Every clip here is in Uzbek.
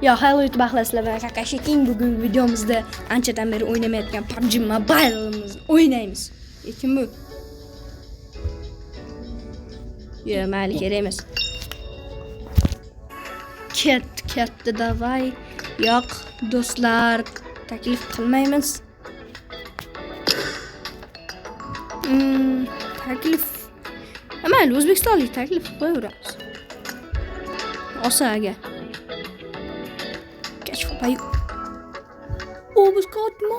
Yo, hello YouTube ahlasizlar va Kakashiking bugungi videomizda anchadan beri o'ynamayotgan PUBG Mobile'imizni o'ynaymiz. Lekin bu yo, mayli kerak emas. Ketdi davay. Yo'q, do'stlar, taklif qilmaymiz. Taklif. Mayli, O'zbekistonlik taklif qo'yaveramiz. Osaga. Bye. Oh, biz katma.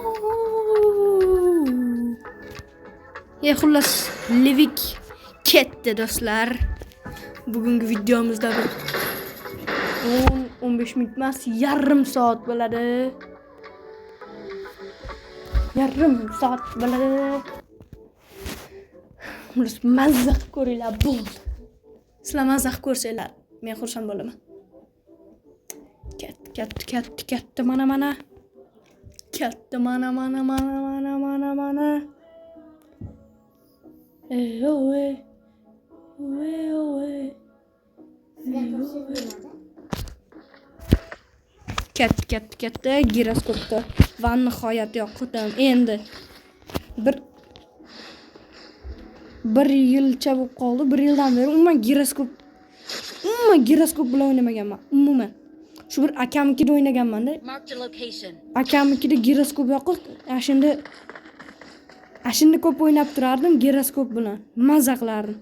Ya xullas, Livik ketdi do'stlar. Bugungi videomizda 10-15 minut emas, yarim soat bo'ladi. Yarim soat bo'ladi. Xullas, mazza ko'ringlar bo'ldi. Sizlar mazza ko'rsanglar, men xursand bo'laman. Katta mana. Katta mana. Katta giroskopda va nihoyat yo'qotam. Endi bir yilcha bo'lib qoldi. 1 yildan beri umuman giroskop bilan o'ynamaganman. Umuman. Shu bir akamnikida o'ynaganman-da. Akamnikida giroskop yo'q. Ashunda ko'p o'ynab turardim giroskop bilan. Mazza qilardim.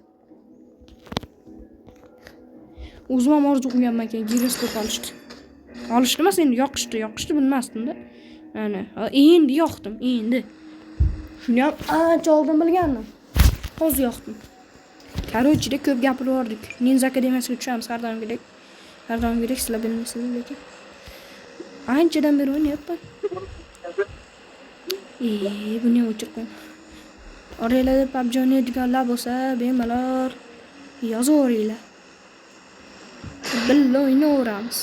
O'zim ham orzu qilganman ekan giroskop olishni. Olishni emas, endi yoqishni bilmasdim-da. Mana, endi yoqdim, endi. Shuni ham ancha oldin bilgandim. Hozir yoqdim. Qarochida ko'p gapirib yordik. Ninja akademiyasiga tushamiz har doim kerak. Sizlar bilmaysizlar lekin. Anchadan beri o'ynayapman. Buni o'chirdim. Oranglarda PUBG o'ynaydiganlar bo'lsa, bemalol yozaveringlar. Birga o'ynaveramiz.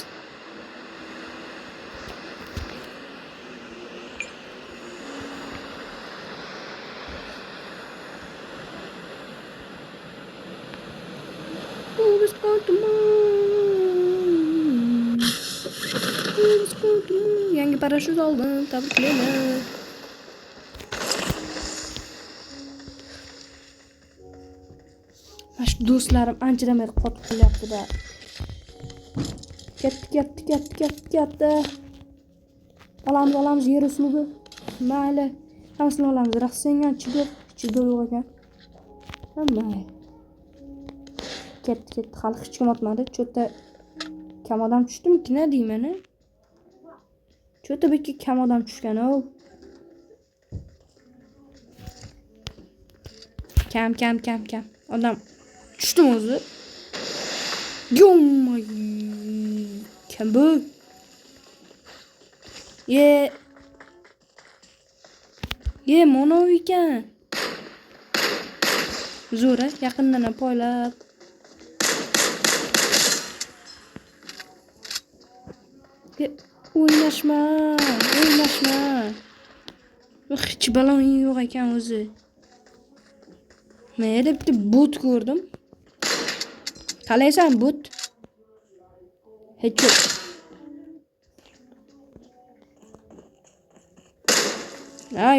Yangi parashyut oldim. Tabriklayman. Mana do'stlarim anchadan beri qotib qilyapti-da. Katta. Olamiz yer uslubi. Mayli. Hammasini olamiz. Rassengan chido yo'q ekan. Mayli. Ketdi. Hali hech kim otmadi. Cho'ta kam odam tushdimi-ki, nima deyman? Cho'ta bekka kam odam tushgan-ku. Kam. Odam tushdimi o'zi? Yo'may. Kim bu? Mono ekan. Zo'ra, yaqindan poylab. O'ynashma. Hech balon yo'q ekan o'zi. Men bitta bot ko'rdim. Qalaysan bot? Hech yo'q.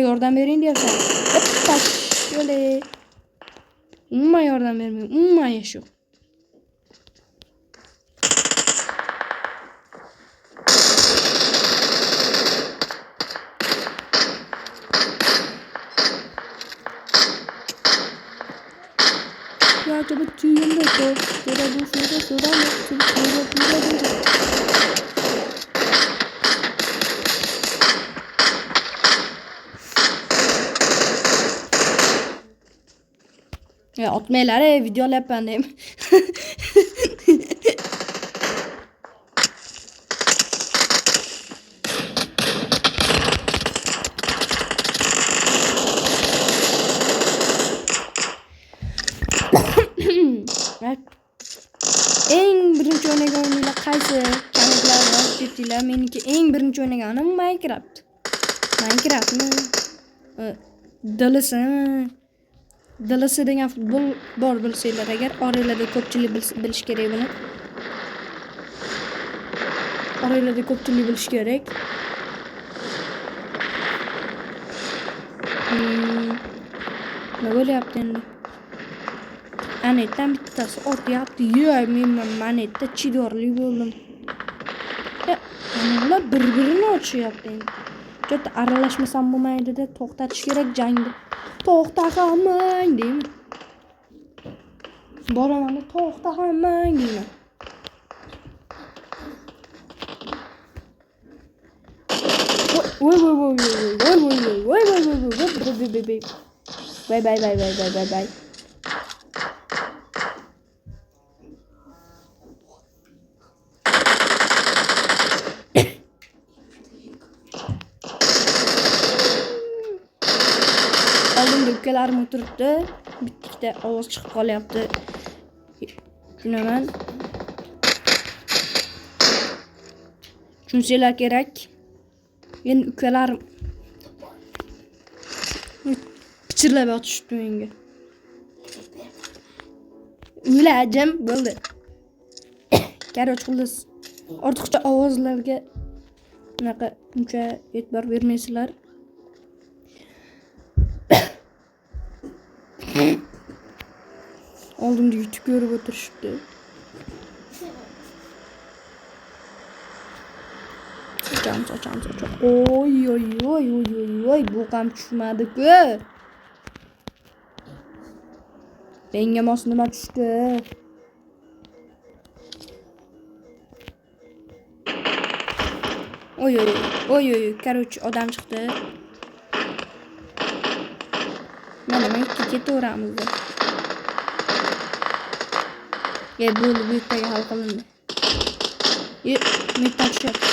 Yordam bering deyapsan. Hoppa, yo'le. Umuman yordam bermayman. Umuman shu. Coba cium deh tuh, sudah. Ya otmaylar video yapman deyim. Eng birinchi o'ynagan o'yinlar qaysi? Kanallar yo'qdilar. Meniki eng birinchi o'ynaganim Minecraft. Minecraftni DLC degan futbol bor bilsanglar agar, oranglarda ko'pchilik bilish kerak buni. Oraylarda ko'pchilik bilish kerak. Nima bo'lyapti endi? Anetdan bittasi otyapti. Yo'q, men manetda chidorli bo'ldim. Ular bir-birini ochyapti endi. Jo'ta aralashmasam bo'lmaydi-da, to'xtatish kerak jangni. To'xta hammang deyman. Boraman, to'xta hammang deyman. Voy. Bye. Oldimda ukalarim o'tiribdi. Bitta ovoz chiqib qolyapti. Tushunaman. Tushunsalar kerak. Endi ukalarim pichirlab yotishibdi menga. O'lajim bo'ldi. Короче, xullas ortiqcha ovozlarga unaqa uncha e'tibor bermaysizlar. Oldimda YouTube ko'rib o'tirishibdi. Socham. Oy, bu ham tushmadi-ku. Menga mos nima tushdi? Oy, короче, odam chiqdi. Mana men ketaveramiz. Bo'ldi, bu yerga hal qilindi. Metdan tushyapti.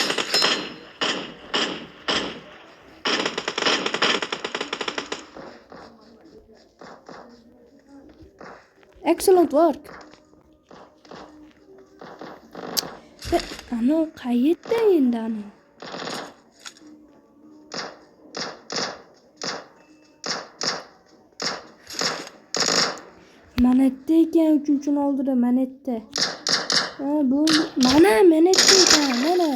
Excellent work. Ano qayerda endi ana? Manetda ekan, 3-ni oldida manetda. Bu mana manetda ekan, mana.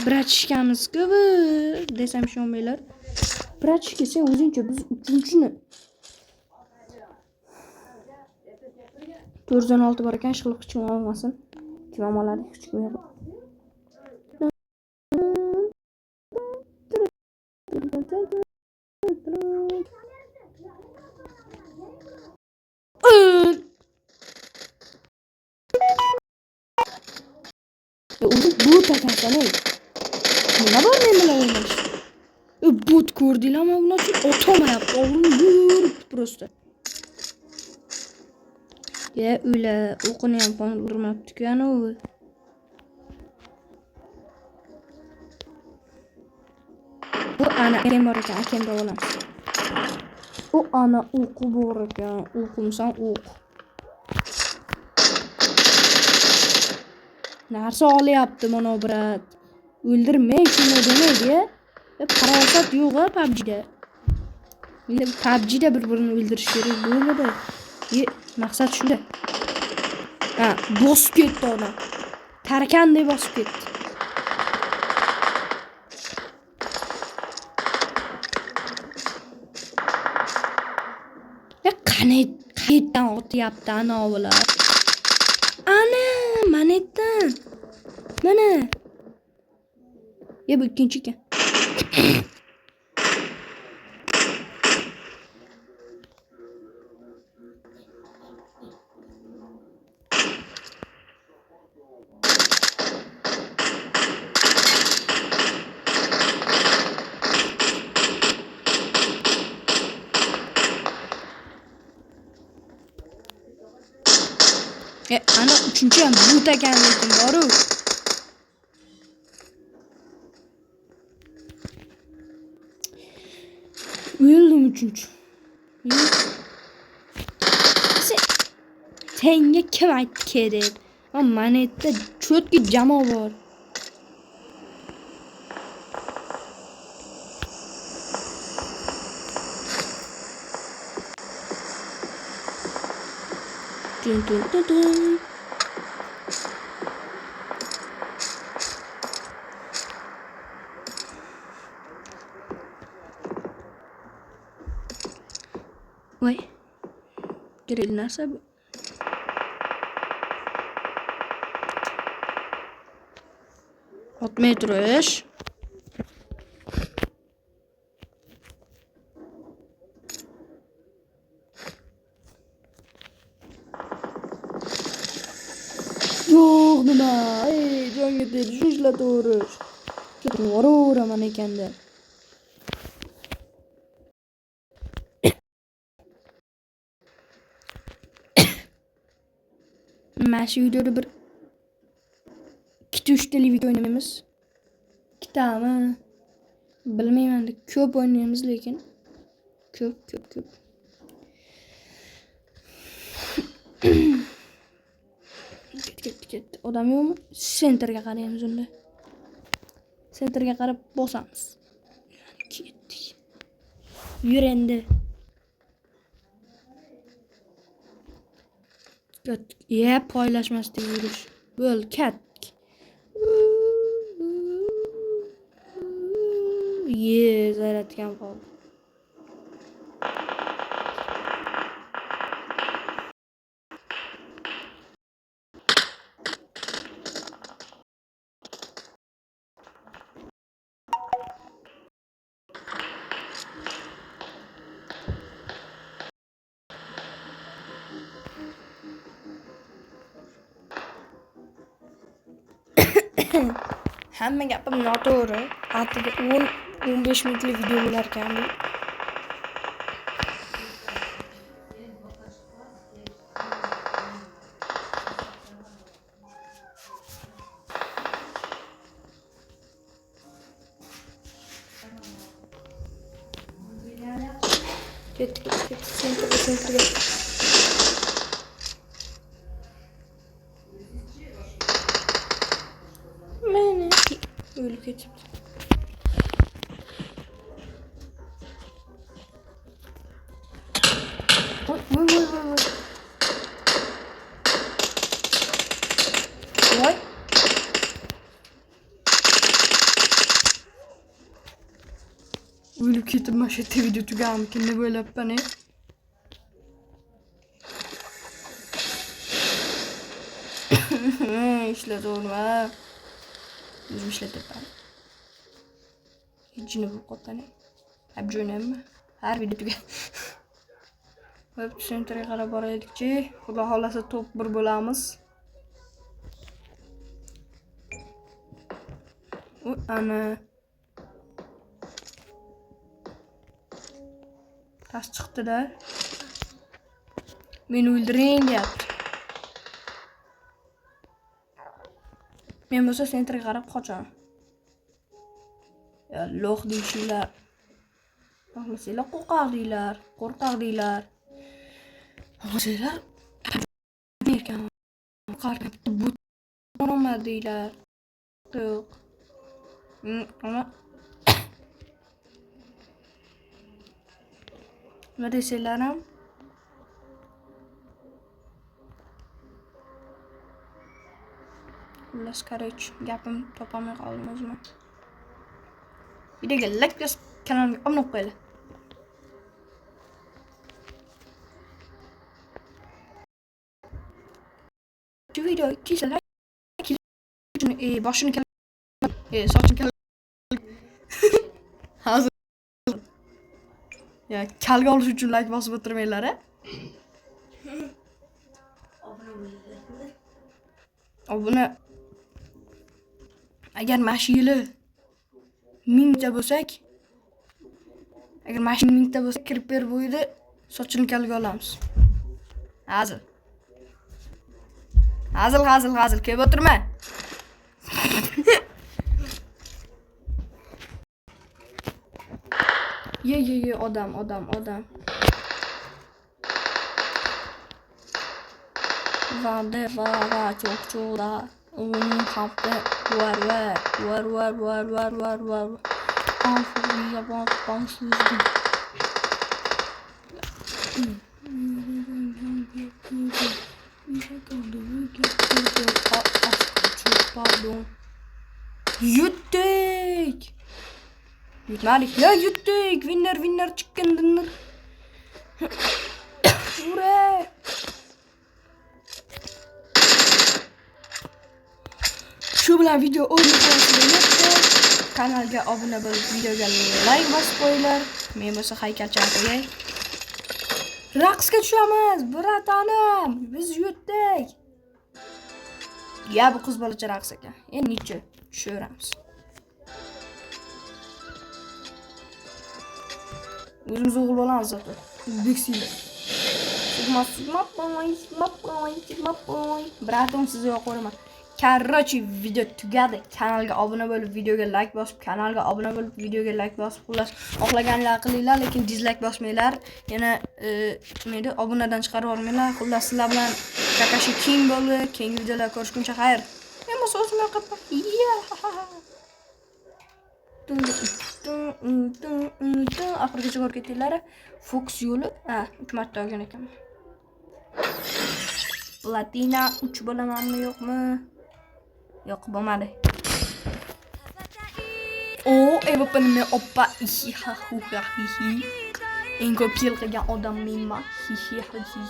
Bratishkamiz-ku bu, desam ishonmaylar. Bratishka sen o'zingcha biz 3-ni 406 bor ekan, ishqilib hech kim olmasin. Kim oladi, hech kim yo'q. Bu takansan ey. Nima bor men bilan o'ynash? Bot ko'rdinglarmi? Ular o'tamayapti. O'g'lim yuribdi prosta. Ular o'qini ham qondirmabdi-ku ana u. Bu ana kim bor ekan, akamda olamiz. U ana o'qi bor ekan, o'qimsan o'q. Narsa olyapti mana brat. O'ldirmay shuni demaydi. Parasat yo'q-a PUBG'da. Endi PUBG'da bir-birini o'ldirish kerak bo'ladi. Maqsad shunda. Bosib ketdi ona. Tarkanday bosib ketdi. Qayerdan otyapti ana ular? Ana, manetdan. Mana. Bu ikkinchi ekan. Ana üçüncü ham bu ekanligim boru. O'ldim üçüncü. Senga kim aytdi kerak? Manetda cho'tki jamoa bor. Voy. Kerakli narsa bu. Otmay turish. Yo'q nima? Jonga tegdi, shunchlataverish. Ketaveraman ekanda. Mana shu videoda bir 2-3 tali video o'ynaymiz. Ikkitami? Bilmayman, ko'p o'ynaymiz lekin. Ko'p. Ketdi. Odam yo'qmi? Sentrga qaraymiz unda. Sentrga qarab bosamiz. Ketdik. Yur endi. Poylashmasdan yurish. Bo'l, ketdik. Zaryadkam qoldi. Hamma gapim noto'g'ri. Atigi 10-15 minutlik video bo'lar ekan bu. Ketdik. Sentrga. Meni o'lib ketibdi. Voy. Voy. O'lib ketibman, shu video tugamkin deb o'ylabman. Ishlataveraman. O'zim ishlatyapman. Jini bo'lib qolgan. Hab jo'naymi? Har video tugan. Web sentrga qarab boraylikchi. Xudo xolasa top 1 bo'lamiz. Ana. Tas chiqdi-da. Meni o'ldiring deyapti. Men bo'lsa sentrga qarab qochaman. Lo'q deyishinglar. Xohlasanglar qo'rqoq deylar. Xohlasanglar erkan qarab bu nima deylar. Yo'q. Ana nima desanglar ham xullas qaraychi, gapim topolmay qoldim o'zim. Videoga like bosib, kanalimga obuna bo'lib qo'yinglar. Shu video 200 like uchun boshini sochini hozir kalga olish uchun like bosib o'tirmanglar. Obuna agar mashina 1000 ta bo'lsak, agar mashina 1000 ta bo'lsa, Creeper bo'yida sochini kalga olamiz. Hazil kelib o'tirma. Ye odam. Va cho'qcho'da. Onun kapı var. Afrika bansızdı. Pardon. Yuttuk. Yutmadık ya, yuttuk. Winner chicken dinner. Ura! Shu bilan video o'rnatib kanalga obuna bo'lib, videoga like bosib qo'yinglar. Men bo'lsa haykalchani qo'yay. Raqsga tushamiz, bratanim. Biz yutdik. Ya bu qiz bolacha raqs ekan. Endi necha tushaveramiz. O'zimiz o'g'il bolamiz zato. Beksiylar. Sigma boy. Braton sizni yoqaman. Короче, video tugadi. Kanalga obuna bo'lib, videoga like bosib, kanalga obuna bo'lib, videoga like bosib, xullas, xohlaganlar qilinglar, lekin dislike bosmanglar. Yana nima obunadan chiqarib olmanglar. Xullas, sizlar bilan Kakashi King bo'ldi. Keyingi videolar ko'rishguncha xayr. Men bu so'zimni qilib. Oxirigacha ko'rib ketinglar. Fox yo'li, 3 marta olgan ekanman. Platina 3 bo'lamanmi yo'qmi? Yo'q, bo'lmadi. Evapani oppa ihi ha hu ha hi. Eng ko'p kill qilgan odam menman. Hi ha hi.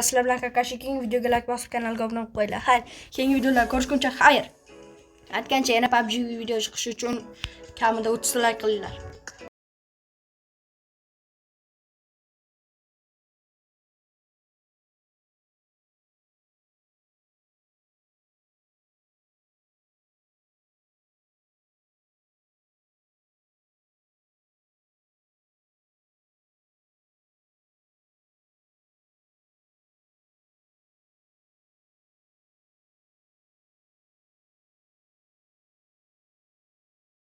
Sizlar bilan Kakashi King videoga like bosib kanalga obuna bo'lib qo'yinglar. Xayr, keyingi videolar ko'rishguncha xayr. Aytgancha yana PUBG video chiqishi uchun kamida 30 like qilinglar.